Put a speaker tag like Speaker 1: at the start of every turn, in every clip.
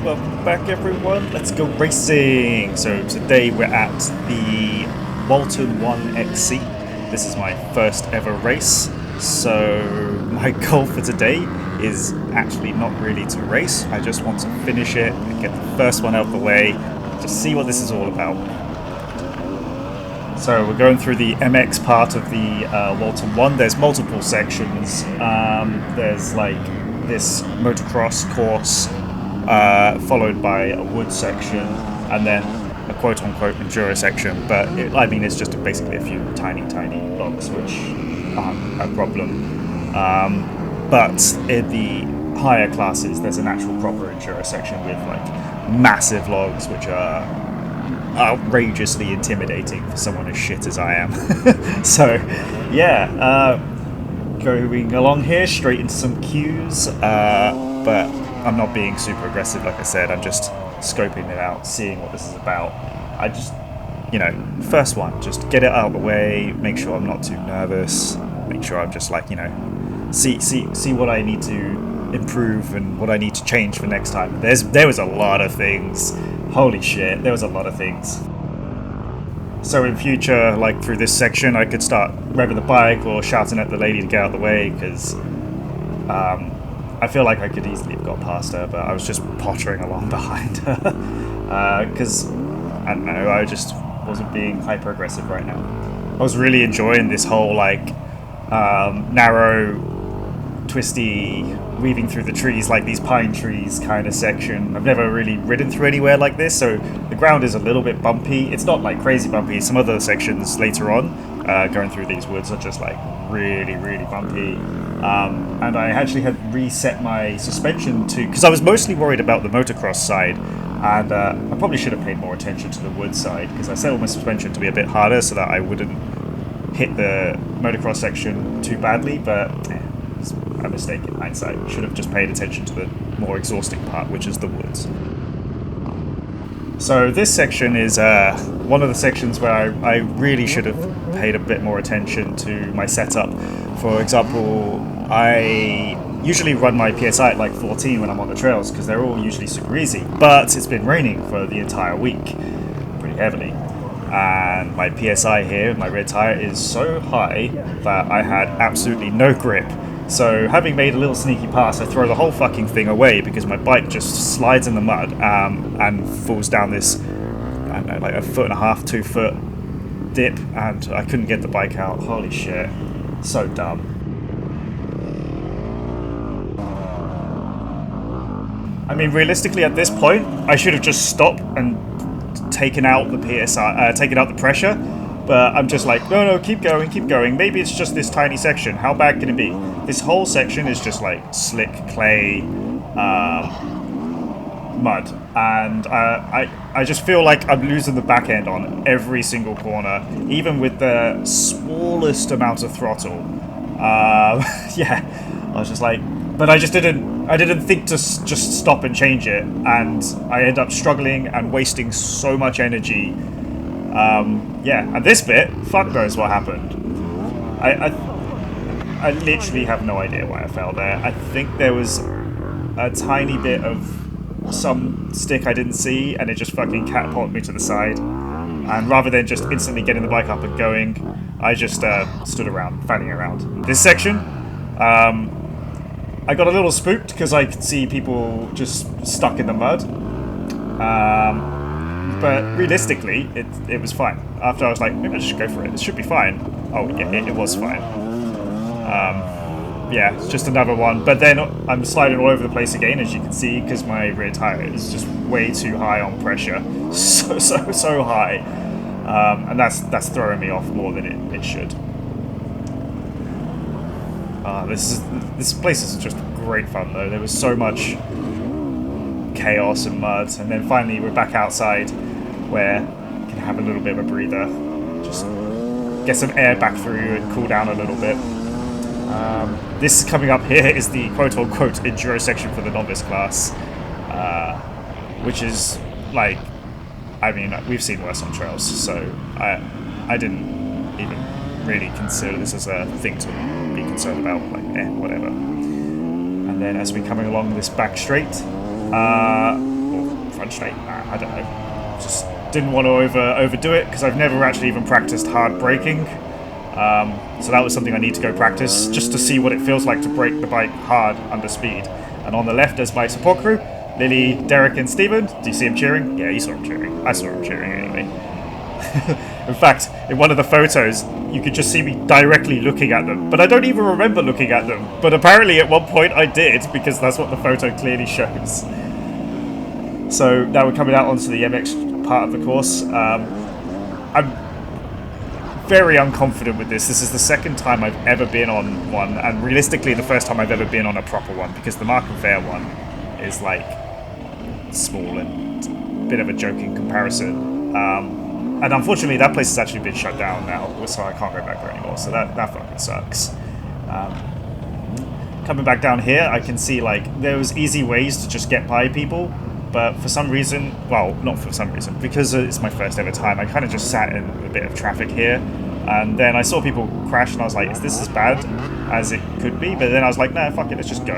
Speaker 1: welcome back everyone, let's go racing! So today we're at the Walton One XC. This is my first ever race, so my goal for today is actually not really to race, I just want to finish it and get the first one out of the way, just see what this is all about. So we're going through the MX part of the Walton One. There's multiple sections, there's like this motocross course, followed by a wood section, and then a quote-unquote enduro section. But it's just basically a few tiny logs, which aren't a problem. But in the higher classes, there's an actual proper enduro section with like massive logs, which are outrageously intimidating for someone as shit as I am. So, yeah. Going along here, straight into some cues, but I'm not being super aggressive, like I said, I'm just scoping it out, seeing what this is about. I just, first one, just get it out of the way, make sure I'm not too nervous, make sure I'm just like, see what I need to improve and what I need to change for next time. There was a lot of things, holy shit, there was a lot of things. So in future, like through this section, I could start revving the bike or shouting at the lady to get out of the way, because I feel like I could easily have got past her, but I was just pottering along behind her. Because, I don't know, I just wasn't being hyper-aggressive right now. I was really enjoying this whole, narrow, twisty, weaving through the trees, like these pine trees kind of section. I've never really ridden through anywhere like this, so the ground is a little bit bumpy. It's not like crazy bumpy. Some other sections later on, going through these woods, are just like really bumpy. And I actually had reset my suspension to, because I was mostly worried about the motocross side, and I probably should have paid more attention to the wood side, because I set my suspension to be a bit harder so that I wouldn't hit the motocross section too badly, but it's a mistake in hindsight. Should have just paid attention to the more exhausting part, which is the woods. So this section is one of the sections where I really should have paid a bit more attention to my setup. For example, I usually run my PSI at like 14 when I'm on the trails, because they're all usually super easy, but it's been raining for the entire week, pretty heavily. And my PSI here, my rear tire, is so high that I had absolutely no grip. So having made a little sneaky pass, I throw the whole fucking thing away because my bike just slides in the mud and falls down this, I don't know, like 1.5 to 2 foot dip, and I couldn't get the bike out. Holy shit. So dumb. I mean, realistically at this point, I should have just stopped and taken out the PSI, taken out the pressure, but I'm just like, no, keep going. Maybe it's just this tiny section. How bad can it be? This whole section is just like slick clay, mud, and I just feel like I'm losing the back end on every single corner, even with the smallest amount of throttle. Yeah, I was just like, but I didn't think to just stop and change it, and I end up struggling and wasting so much energy. Yeah, and this bit, fuck knows what happened. I literally have no idea why I fell there. I think there was a tiny bit of some stick I didn't see, and it just fucking catapulted me to the side. And rather than just instantly getting the bike up and going, I just stood around, fanning around. This section, I got a little spooked because I could see people just stuck in the mud. But realistically, it was fine. After I was like, maybe I should go for it. It should be fine. Oh yeah, it was fine. Yeah, it's just another one. But then I'm sliding all over the place again, as you can see, because my rear tire is just way too high on pressure. So high. And that's throwing me off more than it should. This place is just great fun though. There was so much chaos and mud, and then finally we're back outside where you can have a little bit of a breather, just get some air back through you and cool down a little bit. This coming up here is the quote-unquote enduro section for the novice class, which is like, I mean, we've seen worse on trails, so I didn't even really consider this as a thing to be concerned about, like, whatever. And then as we're coming along this back straight, or front straight. Nah, I don't know. Just didn't want to overdo it because I've never actually even practiced hard braking. So that was something I need to go practice just to see what it feels like to brake the bike hard under speed. And on the left there's my support crew, Lily, Derek and Steven. Do you see him cheering? Yeah, you saw him cheering. I saw him cheering anyway. In fact, in one of the photos, you could just see me directly looking at them. But I don't even remember looking at them. But apparently at one point I did, because that's what the photo clearly shows. So now we're coming out onto the MX part of the course. I'm very unconfident with this. This is the second time I've ever been on one, and realistically the first time I've ever been on a proper one, because the Mark and Fair one is like small and a bit of a joke in comparison. And unfortunately that place has actually been shut down now, so I can't go back there anymore, so that fucking sucks. Coming back down here, I can see like there was easy ways to just get by people, but for some reason, well, not for some reason, because it's my first ever time, I kind of just sat in a bit of traffic here, and then I saw people crash, and I was like, is this as bad as it could be? But then I was like, nah, fuck it, let's just go.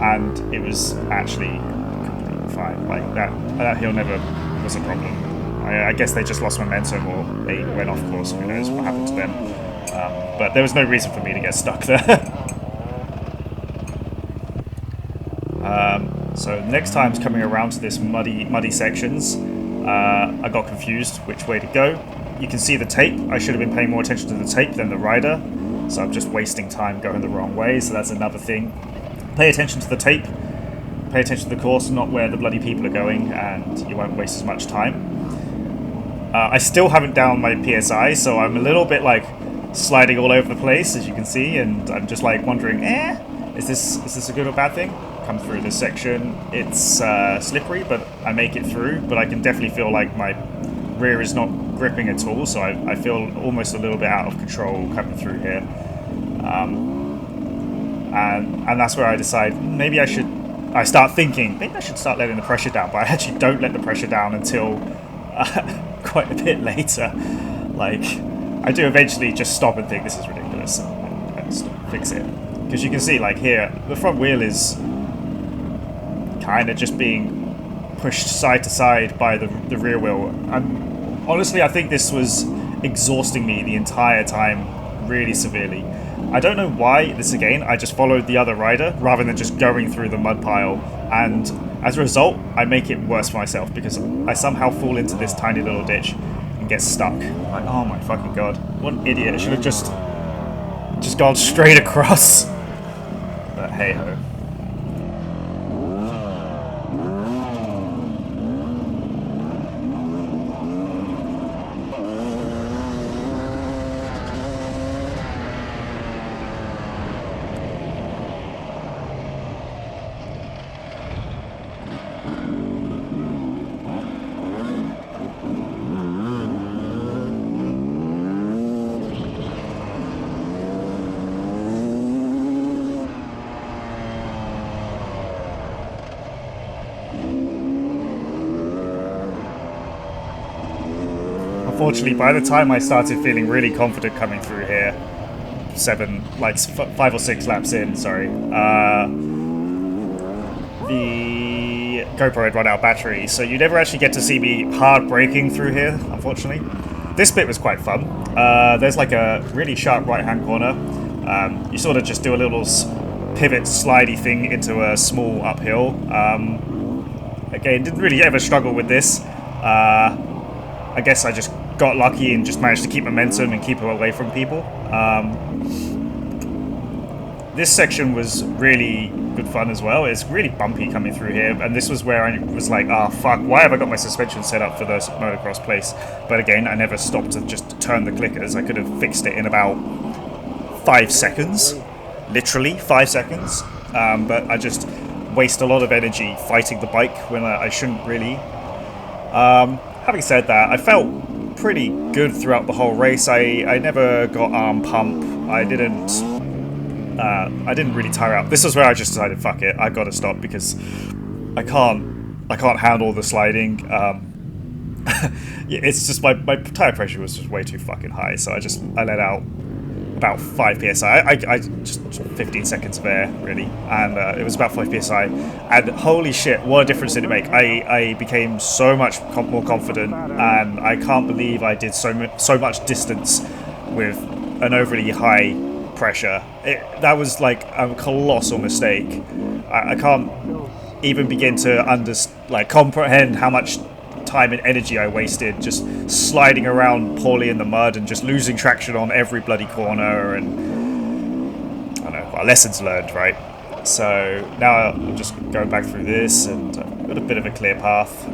Speaker 1: And it was actually completely fine. Like, that hill never was a problem. I guess they just lost momentum, or they went off course, who knows what happened to them. But there was no reason for me to get stuck there. So next time's coming around to this muddy sections. I got confused which way to go. You can see the tape. I should have been paying more attention to the tape than the rider, so I'm just wasting time going the wrong way, so that's another thing. Pay attention to the tape, pay attention to the course, not where the bloody people are going, and you won't waste as much time. I still haven't downed my PSI, so I'm a little bit like sliding all over the place, as you can see, and I'm just like wondering, is this a good or bad thing? Come through this section, it's slippery, but I make it through, but I can definitely feel like my rear is not gripping at all, so I feel almost a little bit out of control coming through here. And that's where I decide maybe I start thinking maybe I should start letting the pressure down, but I actually don't let the pressure down until quite a bit later. Like, I do eventually just stop and think this is ridiculous and fix it, because you can see like here the front wheel is kind of just being pushed side to side by the rear wheel, and honestly I think this was exhausting me the entire time really severely. I don't know why. This again, I just followed the other rider rather than just going through the mud pile, and as a result I make it worse for myself because I somehow fall into this tiny little ditch and get stuck. Like, oh my fucking god, what an idiot. I should have just gone straight across, but hey ho. Unfortunately, by the time I started feeling really confident coming through here, 5 or 6 laps in, sorry, the GoPro had run out of battery, so you never actually get to see me hard braking through here, unfortunately. This bit was quite fun. There's like a really sharp right-hand corner. You sort of just do a little pivot slidey thing into a small uphill. Again, didn't really ever struggle with this. I guess I just got lucky and just managed to keep momentum and keep away from people. This section was really good fun as well. It's really bumpy coming through here, and this was where I was like, oh fuck, why have I got my suspension set up for the motocross place? But again, I never stopped to just turn the clickers. I could have fixed it in about 5 seconds, literally 5 seconds, but I just waste a lot of energy fighting the bike when I shouldn't really. Having said that, I felt pretty good throughout the whole race. I never got arm pump. I didn't really tire out. This was where I just decided, fuck it, I gotta stop because I can't handle the sliding. It's just my tire pressure was just way too fucking high, so I let out. about 5 psi. I just 15 seconds of air really, and it was about 5 psi. And holy shit, what a difference did it make! I became so much more confident, and I can't believe I did so much distance with an overly high pressure. That was like a colossal mistake. I can't even begin to comprehend how much time and energy I wasted just sliding around poorly in the mud and just losing traction on every bloody corner. And I don't know, well, lessons learned, right? So now I'm just going back through this, and I've got a bit of a clear path.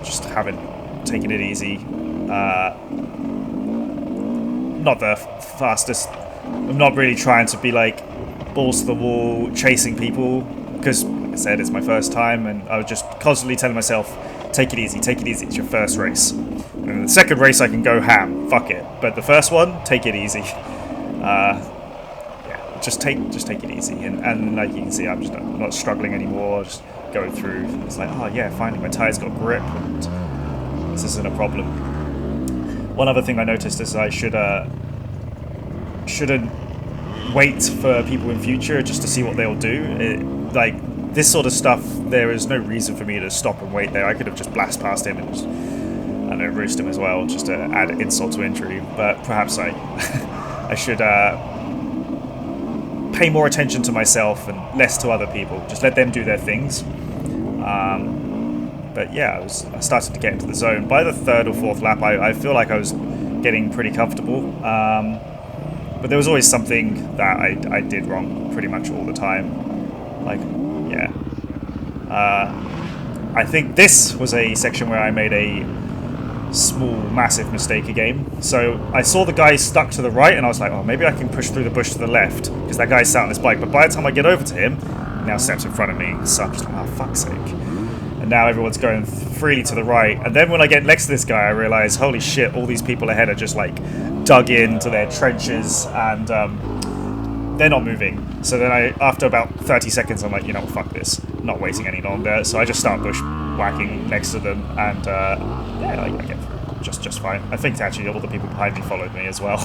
Speaker 1: Just haven't taken it easy. Not the fastest. I'm not really trying to be like balls to the wall chasing people, because like I said, it's my first time, and I was just constantly telling myself, take it easy, it's your first race. And the second race I can go ham, fuck it. But the first one, take it easy. Yeah, just take it easy. And like you can see, I'm not struggling anymore, just going through. It's like, oh yeah, finally my tyres got grip, and this isn't a problem. One other thing I noticed is I shouldn't wait for people in future just to see what they'll do. Like this sort of stuff, there is no reason for me to stop and wait there. I could have just blast past him and just, I don't know, roost him as well, just to add insult to injury. But perhaps I should pay more attention to myself and less to other people. Just let them do their things. But yeah, I started to get into the zone. By the third or fourth lap, I feel like I was getting pretty comfortable. But there was always something that I did wrong pretty much all the time. Like, yeah. I think this was a section where I made a small, massive mistake again. So I saw the guy stuck to the right, and I was like, oh, maybe I can push through the bush to the left, because that guy's sat on his bike. But by the time I get over to him, he now steps in front of me. So I'm just like, oh, fuck's sake. And now everyone's going freely to the right. And then when I get next to this guy, I realise, holy shit, all these people ahead are just like dug into their trenches, and they're not moving. So then after about 30 seconds, I'm like, you know what, fuck this. I'm not waiting any longer. So I just start bushwhacking next to them, and yeah, I get through just fine. I think actually all the people behind me followed me as well.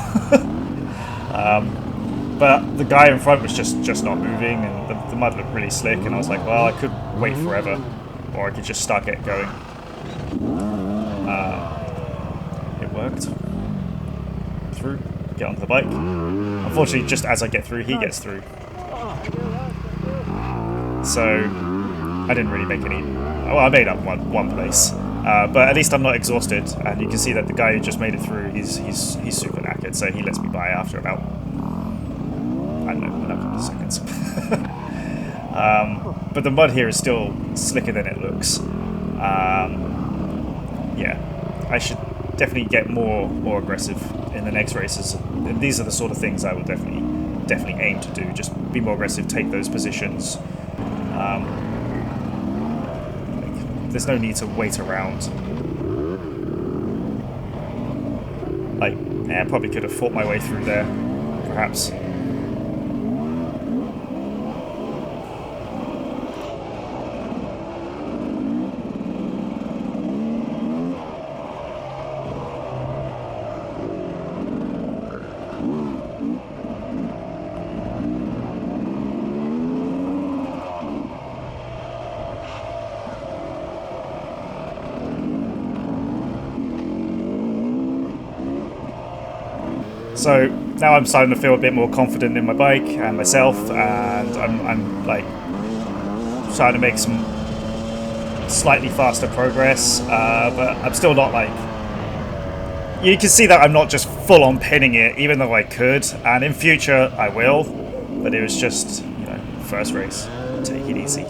Speaker 1: But the guy in front was just not moving, and the mud looked really slick, and I was like, well, I could wait forever, or I could just start getting going. It worked. Through, get onto the bike. Unfortunately, just as I get through, he gets through. So I didn't really make any. Well, I made up one place, but at least I'm not exhausted. And you can see that the guy who just made it through, he's super knackered, so he lets me by after about, I don't know, 11 seconds. But the mud here is still slicker than it looks. Yeah, I should definitely get more aggressive in the next races. And these are the sort of things I will definitely aim to do. Just be more aggressive, take those positions. There's no need to wait around. Like, yeah, I probably could have fought my way through there, perhaps. So now I'm starting to feel a bit more confident in my bike and myself, and I'm like trying to make some slightly faster progress, but I'm still not like, you can see that I'm not just full on pinning it, even though I could, and in future I will, but it was just, you know, first race, take it easy.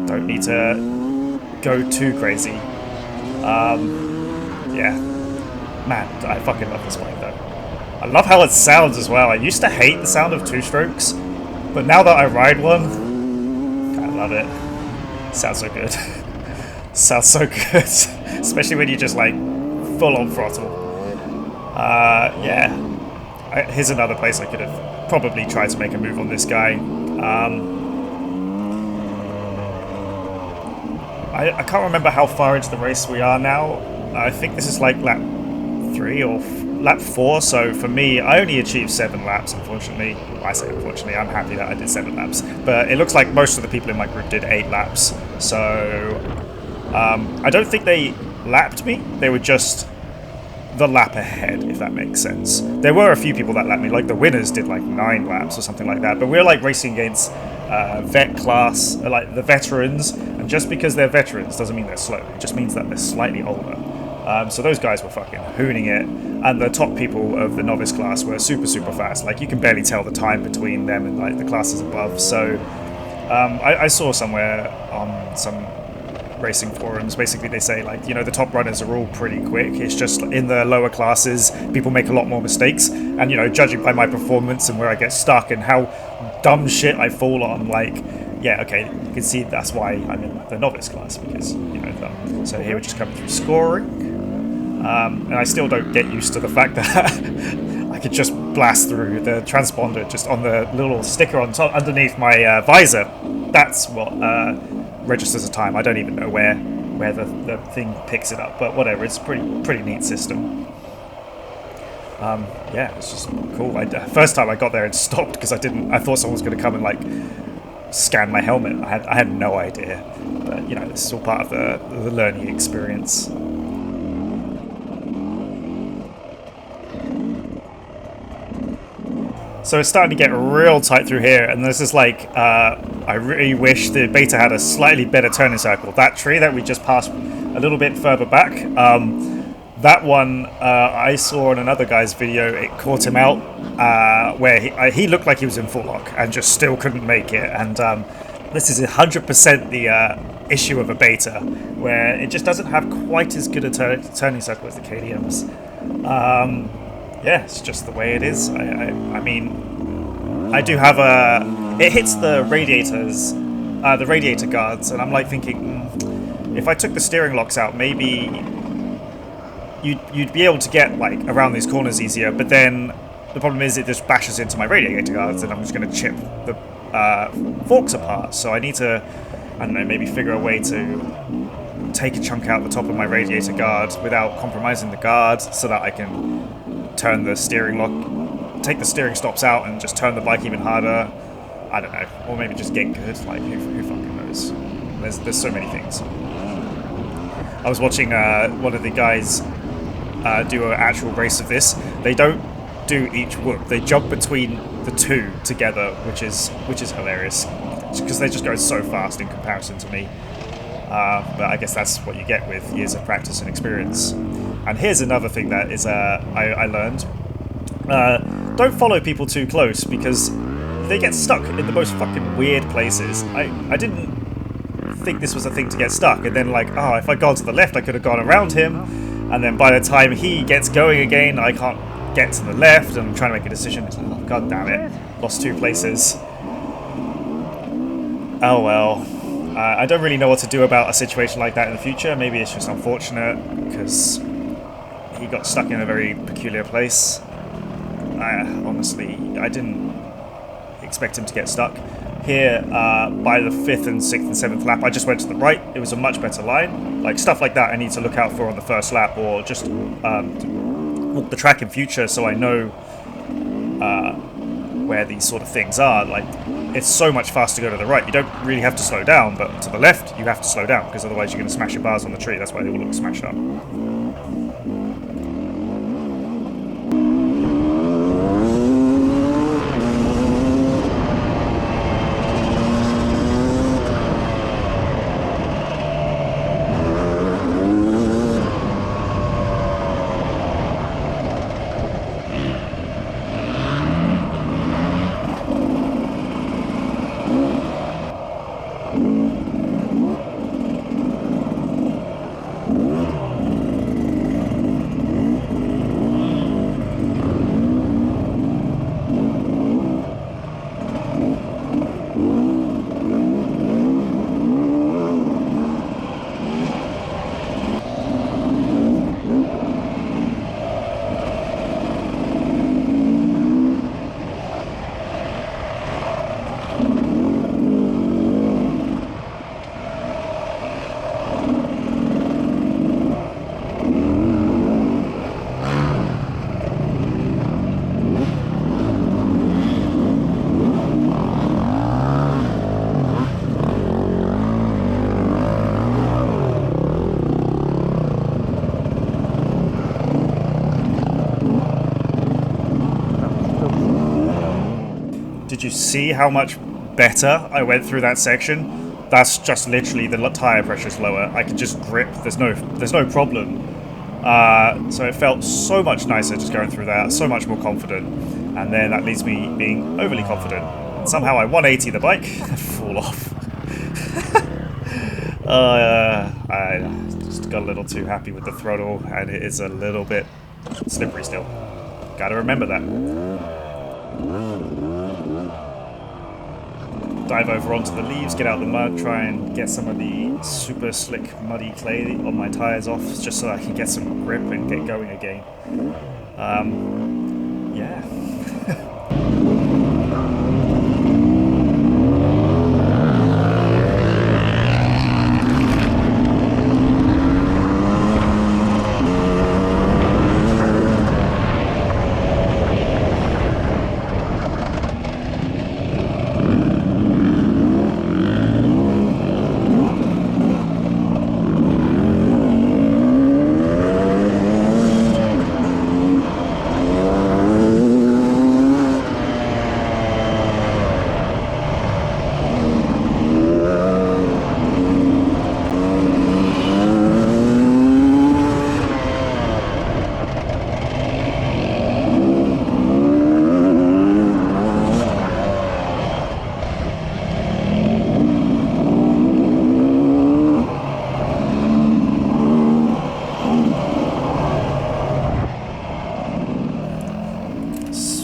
Speaker 1: Don't need to go too crazy. Yeah. Man, I fucking love this bike though. I love how it sounds as well. I used to hate the sound of two-strokes, but now that I ride one, I love it. Sounds so good. Sounds so good. Especially when you just like full-on throttle. Yeah. Here's another place I could have probably tried to make a move on this guy. I can't remember how far into the race we are now. I think this is like lap 3 or lap 4, so for me, I only achieved 7 laps, unfortunately. Well, I say unfortunately, I'm happy that I did 7 laps. But it looks like most of the people in my group did 8 laps. So I don't think they lapped me. They were just the lap ahead, if that makes sense. There were a few people that lapped me, like the winners did like 9 laps or something like that. But we're like racing against vet class, like the veterans. And just because they're veterans doesn't mean they're slow. It just means that they're slightly older. So those guys were fucking hooning it, and the top people of the novice class were super, super fast. Like, you can barely tell the time between them and like the classes above. So I saw somewhere on some racing forums, basically they say, like, you know, the top runners are all pretty quick. It's just in the lower classes, people make a lot more mistakes. And, you know, judging by my performance and where I get stuck and how dumb shit I fall on, like, yeah, okay, you can see that's why I'm in the novice class, because, you know, so here we're just coming through scoring. And I still don't get used to the fact that I could just blast through the transponder just on the little sticker on top underneath my visor. That's what registers the time. I don't even know where the thing picks it up, but whatever. It's a pretty neat system. Yeah, it's just cool. First time I got there and stopped because I thought someone was going to come and like scan my helmet. I had no idea, but you know, this is all part of the learning experience. So it's starting to get real tight through here, and this is like, I really wish the beta had a slightly better turning circle. That tree that we just passed a little bit further back, that one I saw in another guy's video, it caught him out, where he looked like he was in full lock and just still couldn't make it. And this is 100% the issue of a beta, where it just doesn't have quite as good a turning circle as the KDMs. Yeah, it's just the way it is. I mean, I do have it hits the radiators, the radiator guards, and I'm like thinking, if I took the steering locks out, maybe you'd be able to get like around these corners easier. But then the problem is it just bashes into my radiator guards, and I'm just going to chip the forks apart. So I need to, I don't know, maybe figure a way to take a chunk out the top of my radiator guard without compromising the guard, so that I can turn the steering lock, take the steering stops out and just turn the bike even harder. I don't know, or maybe just get good. Like, who fucking knows? There's so many things. I was watching one of the guys do an actual race of this. They don't do each whoop. They jump between the two together, which is hilarious, because they just go so fast in comparison to me. But I guess that's what you get with years of practice and experience. And here's another thing that is I learned. Don't follow people too close, because they get stuck in the most fucking weird places. I didn't think this was a thing to get stuck, and then like, oh, if I'd gone to the left I could have gone around him, and then by the time he gets going again I can't get to the left, and I'm trying to make a decision. It's like, oh, god damn it, lost 2 places. Oh well. I don't really know what to do about a situation like that in the future. Maybe it's just unfortunate because he got stuck in a very peculiar place. Honestly, I didn't expect him to get stuck. Here, by the 5th and 6th and 7th lap, I just went to the right. It was a much better line. Like, stuff like that I need to look out for on the first lap, or just walk the track in future so I know where these sort of things are. Like, it's so much faster to go to the right. You don't really have to slow down, but to the left, you have to slow down, because otherwise you're going to smash your bars on the tree. That's why they all look smashed up. you see how much better I went through that section? That's just literally the tire pressure is lower. I can just grip. There's no problem. So it felt so much nicer just going through that. So much more confident. And then that leaves me being overly confident. And somehow I 180 the bike. Fall off. I just got a little too happy with the throttle, and it is a little bit slippery still. Gotta remember that. Dive over onto the leaves, get out the mud, try and get some of the super slick muddy clay on my tyres off, just so I can get some grip and get going again. Yeah.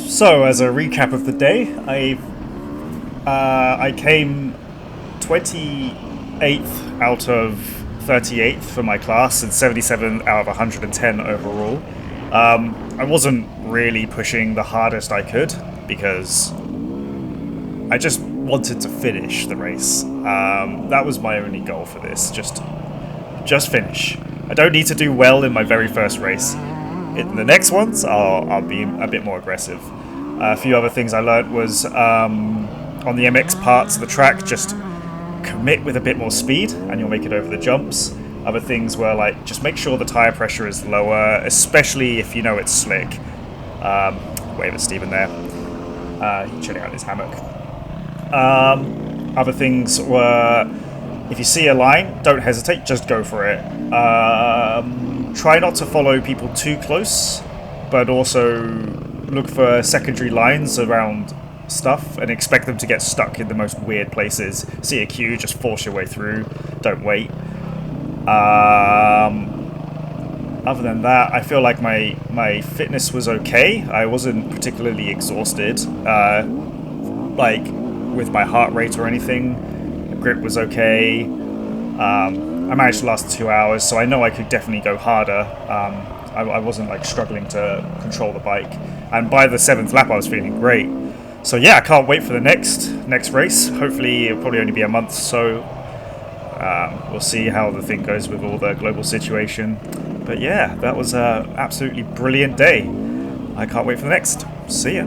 Speaker 1: So, as a recap of the day, I came 28th out of 38th for my class and 77th out of 110 overall. I wasn't really pushing the hardest I could because I just wanted to finish the race. That was my only goal for this, just finish. I don't need to do well in my very first race. In the next ones, I'll be a bit more aggressive. A few other things I learned was on the MX parts of the track, just commit with a bit more speed and you'll make it over the jumps. Other things were like, just make sure the tire pressure is lower, especially if you know it's slick. Wave at Stephen there. Chilling out in his hammock. Other things were, if you see a line, don't hesitate, just go for it. Try not to follow people too close, but also look for secondary lines around stuff and expect them to get stuck in the most weird places. See a queue, just force your way through, don't wait. Other than that, I feel like my fitness was okay. I wasn't particularly exhausted, like with my heart rate or anything. The grip was okay. I managed to last 2 hours, so I know I could definitely go harder. I wasn't like struggling to control the bike, and by the 7th lap I was feeling great. So yeah, I can't wait for the next race. Hopefully it'll probably only be a month, so we'll see how the thing goes with all the global situation. But yeah, that was an absolutely brilliant day. I can't wait for the next. See ya.